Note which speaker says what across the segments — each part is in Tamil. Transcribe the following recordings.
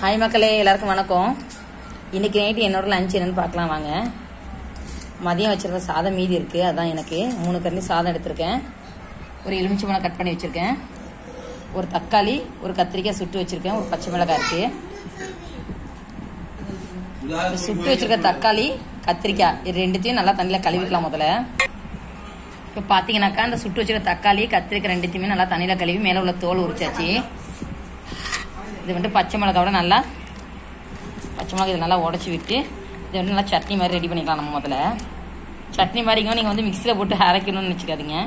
Speaker 1: ஹாய் மக்களே, எல்லாருக்கும் வணக்கம். இன்னைக்கு நைட்டு என்னோட லஞ்ச் என்னன்னு பார்க்கலாம் வாங்க. மதியம் வச்சிருக்க சாதம் மீதி இருக்கு, அதான் எனக்கு 3 கரண்டி சாதம் எடுத்திருக்கேன். ஒரு எலுமிச்சை பழம் கட் பண்ணி வச்சிருக்கேன், ஒரு தக்காளி, ஒரு கத்திரிக்காய் சுட்டு வச்சிருக்கேன், ஒரு பச்சை மிளகாய் இருக்கு. சுட்டு வச்சிருக்க தக்காளி கத்திரிக்காய் இது ரெண்டுத்தையும் நல்லா தண்ணியில கழுவிக்கலாம் முதல்ல. இப்போ பார்த்தீங்கன்னாக்கா அந்த சுட்டு வச்சிருக்க தக்காளி கத்திரிக்காய் ரெண்டுத்தையுமே நல்லா தண்ணியில கழுவி மேலே உள்ள தோல் உரிச்சாச்சு. இது வந்துட்டு பச்சை மிளகாவோட நல்லா பச்சை மிளகா இது நல்லா உடச்சி விட்டு இது வந்து நல்லா சட்னி மாதிரி ரெடி பண்ணிக்கலாம். நம்ம முதல்ல சட்னி மாதிரிங்க நீங்கள் வந்து மிக்சியில் போட்டு அரைக்கணும்னு வச்சுக்காதீங்க.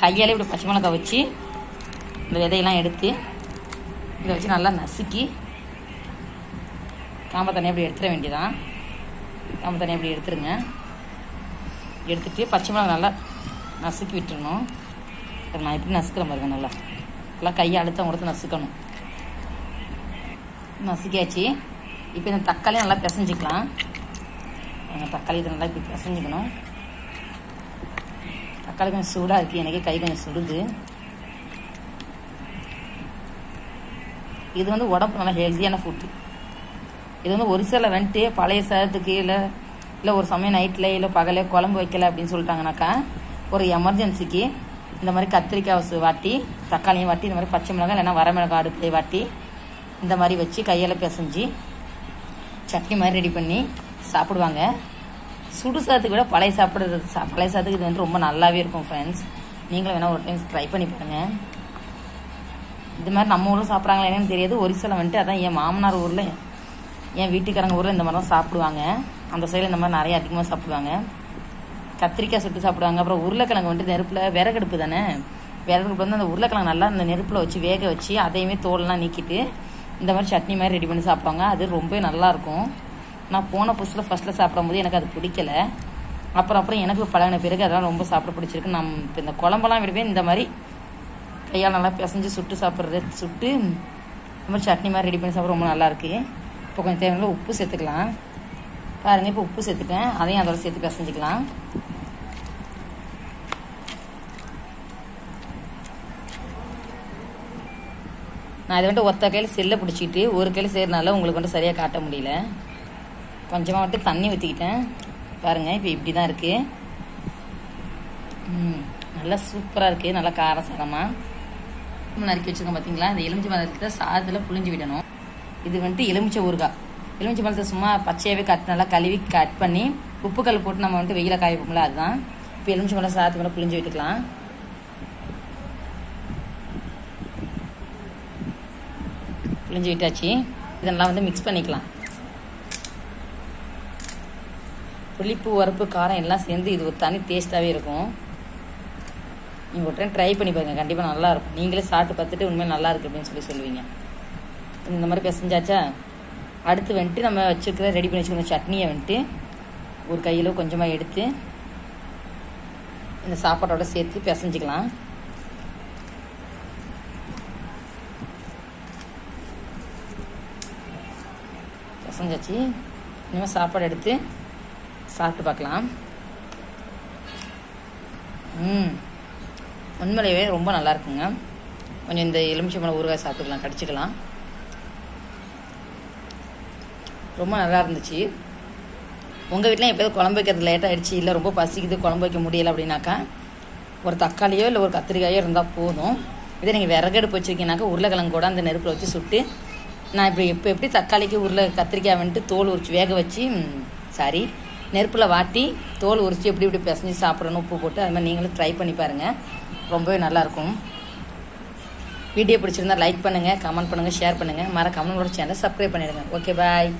Speaker 1: கையாலே இப்படி பச்சை மிளகா வச்சு இந்த விதையெல்லாம் எடுத்து இதை வச்சு நல்லா நசுக்கி காம்பை தனியாக இப்படி எடுத்துட வேண்டியதான். காம்பை தனியாக இப்படி எடுத்துருங்க. எடுத்துட்டு பச்சை மிளகா நல்லா நசுக்கி விட்டுருணும். நான் எப்படி நசுக்கிற மாதிரி நல்லா நல்லா கையை அழுத்தம் கொடுத்து நசுக்கணும். நசுக்கியாச்சு. இப்போ இந்த தக்காளி நல்லா பிசைஞ்சிக்கலாம். தக்காளி இதை நல்லா இப்படி பிசைஞ்சிக்கணும். தக்காளி கொஞ்சம் சூடாக இருக்குது, எனக்கு கை கொஞ்சம் சுடுது. இது வந்து உடம்பு நல்லா ஹெல்த்தியான ஃபுட்டு. இது வந்து ஒரு சில வந்துட்டு பழைய சாதத்துக்கு இல்லை ஒரு சமயம் நைட்டில் இல்லை பகலே குழம்பு வைக்கல அப்படின்னு சொல்லிட்டாங்கனாக்கா ஒரு எமர்ஜென்சிக்கு இந்த மாதிரி கத்திரிக்காய் வாட்டி தக்காளியும் வாட்டி இந்த மாதிரி பச்சை மிளகாய் இல்லைன்னா வரமிளகாய் அடுப்புலேயே வாட்டி இந்த மாதிரி வச்சு கையால் பிசைஞ்சு சட்னி மாதிரி ரெடி பண்ணி சாப்பிடுவாங்க. சுடு சாதத்துக்கு விட பழைய சாதத்துக்கு இது வந்து ரொம்ப நல்லாவே இருக்கும் ஃப்ரெண்ட்ஸ். நீங்களும் வேணால் ஒரு டைம் ட்ரை பண்ணி பாருங்கள். இது மாதிரி நம்ம ஊரில் சாப்பிட்றாங்களா என்னன்னு தெரியாது. ஒரு சில வந்துட்டு அதான் என் மாமனார் ஊரில் என் வீட்டுக்காரங்க ஊரில் இந்த மாதிரி தான் சாப்பிடுவாங்க. அந்த சைடில் இந்த மாதிரி நிறைய அதிகமாக சாப்பிடுவாங்க. கத்திரிக்காய் சுட்டு சாப்பிடுவாங்க. அப்புறம் உருளைக்கிழங்கு வந்துட்டு நெருப்பில் விறகடுப்பு தானே, விறகடுப்பு வந்து அந்த உருளைக்கிழங்கு நல்லா அந்த நெருப்பில் வச்சு வேக வச்சு அதையுமே தோலெலாம் நீக்கிட்டு இந்த மாதிரி சட்னி மாதிரி ரெடி பண்ணி சாப்பிடுவாங்க. அது ரொம்ப நல்லாயிருக்கும். நான் போன புதுசில் ஃபஸ்ட்டில் சாப்பிடும்போது எனக்கு அது பிடிக்கல. அப்புறம் எனக்கு பழகின பிறகு அதெல்லாம் ரொம்ப சாப்பிட பிடிச்சிருக்கு. நம்ம இப்போ இந்த குழம்பெல்லாம் விடவே இந்த மாதிரி கையால் நல்லா பிசைஞ்சு சுட்டு சாப்பிட்றது சுட்டு இந்த மாதிரி சட்னி மாதிரி ரெடி பண்ணி சாப்பிட ரொம்ப நல்லாயிருக்கு. இப்போ கொஞ்சம் தேவையான உப்பு சேர்த்துக்கலாம். பாருங்கள், இப்போ உப்பு சேர்த்துட்டேன், அதையும் அதோட சேர்த்து பிசைஞ்சிக்கலாம். நான் இதை வந்துட்டு ஒத்த கையில் செல்லை பிடிச்சிக்கிட்டு ஒரு கையில் செய்கிறனால உங்களுக்கு வந்துட்டு சரியாக காட்ட முடியல. கொஞ்சமாக வந்துட்டு தண்ணி ஊற்றிக்கிட்டேன். பாருங்கள், இப்போ இப்படி தான் இருக்குது. நல்லா சூப்பராக இருக்குது, நல்லா காரசாரமாக நறுக்கி வச்சுருக்கோம். பார்த்தீங்களா, இந்த எலுமிச்சை பழம் இருக்கிற சாதத்தில் புழிஞ்சு விடணும். இது வந்துட்டு எலுமிச்சை ஊறுகாய். எலுமிச்சை பழத்தை சும்மா பச்சையாகவே நல்லா கழுவி கட் பண்ணி உப்பு கல் போட்டு நம்ம வந்துட்டு வெயில காய வைப்போம்ல, அதுதான். இப்போ எலுமிச்சை பழம் சாதத்துக்கு கூட புழிஞ்சு விட்டுக்கலாம். புழிஞ்சு விட்டாச்சு. இதெல்லாம் வந்து மிக்ஸ் பண்ணிக்கலாம். புளிப்பு உரப்பு காரம் எல்லாம் சேர்ந்து இது ஒரு தனி டேஸ்ட்டாகவே இருக்கும். நீங்கள் ஒரு டைம் ட்ரை பண்ணி பாருங்கள், கண்டிப்பாக நல்லாயிருக்கும். நீங்களே சாப்பிட்டு பார்த்துட்டு உண்மையாக நல்லா இருக்குது அப்படின்னு சொல்லுவீங்க. இந்த மாதிரி பிசைஞ்சாச்சா, அடுத்து வந்துட்டு நம்ம வச்சுருக்கிற ரெடி பண்ணி வச்சுருக்கிற சட்னியை வந்துட்டு ஒரு கையில் கொஞ்சமாக எடுத்து இந்த சாப்பாட்டோட சேர்த்து பிசைஞ்சிக்கலாம். பிசைஞ்சாச்சு. இனிமேல் சாப்பாடு எடுத்து சாப்பிட்டு பார்க்கலாம். உண்மையிலேயே ரொம்ப நல்லா இருக்குங்க. கொஞ்சம் இந்த எலுமிச்சை பழம் ஊறுகாய் சாப்பிட்டுக்கலாம், கடிச்சிக்கலாம். ரொம்ப நல்லா இருந்துச்சு. உங்கள் வீட்டில் எப்போயாவது குழம்பு வைக்கிறது லேட் ஆகிடுச்சு, இல்லை ரொம்ப பசிக்குது குழம்பு வைக்க முடியலை அப்படின்னாக்கா ஒரு தக்காளியோ இல்லை ஒரு கத்திரிக்காயோ இருந்தால் போதும். இதே நீங்கள் விறகடுப்பு வச்சுருக்கீங்கனாக்கா உருளைக்கிழங்கு கூட அந்த நெருப்பில் வச்சு சுட்டு நான் இப்போ எப்படி தக்காளிக்கு கத்திரிக்காய் வந்துட்டு தோல் உரிச்சு வேக வச்சு நெருப்பில் வாட்டி தோல் உரிச்சு எப்படி பிசைஞ்சு சாப்பிடணும் உப்பு போட்டு, அது மாதிரி நீங்களும் ட்ரை பண்ணி பாருங்கள். ரொம்பவே நல்லாயிருக்கும். வீடியோ பிடிச்சிருந்தா லைக் பண்ணுங்கள், கமெண்ட் பண்ணுங்கள், ஷேர் பண்ணுங்கள். மறக்காம நம்மளோட சேனலை சப்ஸ்கிரைப் பண்ணிடுங்க. ஓகே, பாய்.